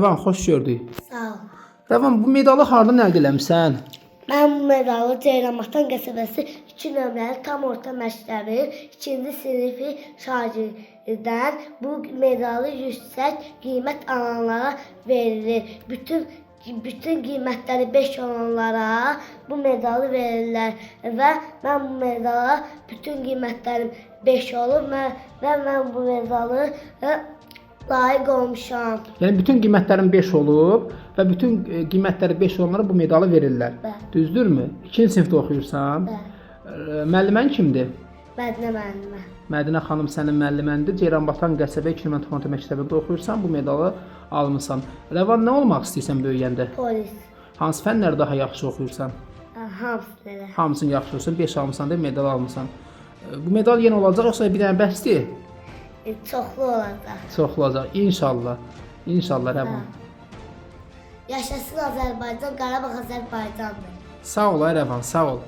Rəvan, xoş gördük. Sağ ol. Rəvan, bu medalı hardan əldə eləmisən? Mən bu medalı Ceyranbatan qəsəbəsi 2 nömrəli tam orta məktəbi 2-ci sinifi şagirddən bu medalı yüksək qiymət alanlara verilir. Bütün qiymətləri 5 olanlara bu medalı verirlər və mən bu medala bütün qiymətlərim 5 olub və mən bu medalı layiq olmuşam. Yəni bütün qiymətlərin 5 olub və bütün qiymətləri 5 olanlara bu medalı verirlər. Bəli. Düzdürmü? 2-ci sinifdə oxuyursan. Bəli. Müəllimən kimdir? Mədinə müəllimə. Mədinə xanım sənin müəlliməndir. Ceyranbatan qəsəbə 2 nömrəli tam orta məktəbində oxuyursan, bu medalı almısan. Rəvan, nə olmaq istəyirsən böyüyəndə? Polis. Hansı fənləri daha yaxşı oxuyursan? Hamısı elə. Hamısını yaxşı oxuyursan, 5 almısan da medal almısan. Bu medal yenə olacaq yoxsa bir dənə bəsdir? Çoxlu olacaq. Çoxlu olacaq. İnşallah. İnşallah Rəvan. Yaşasın Azərbaycan, Qarabağ Azərbaycandır. Sağ ol ay Rəvan, sağ ol.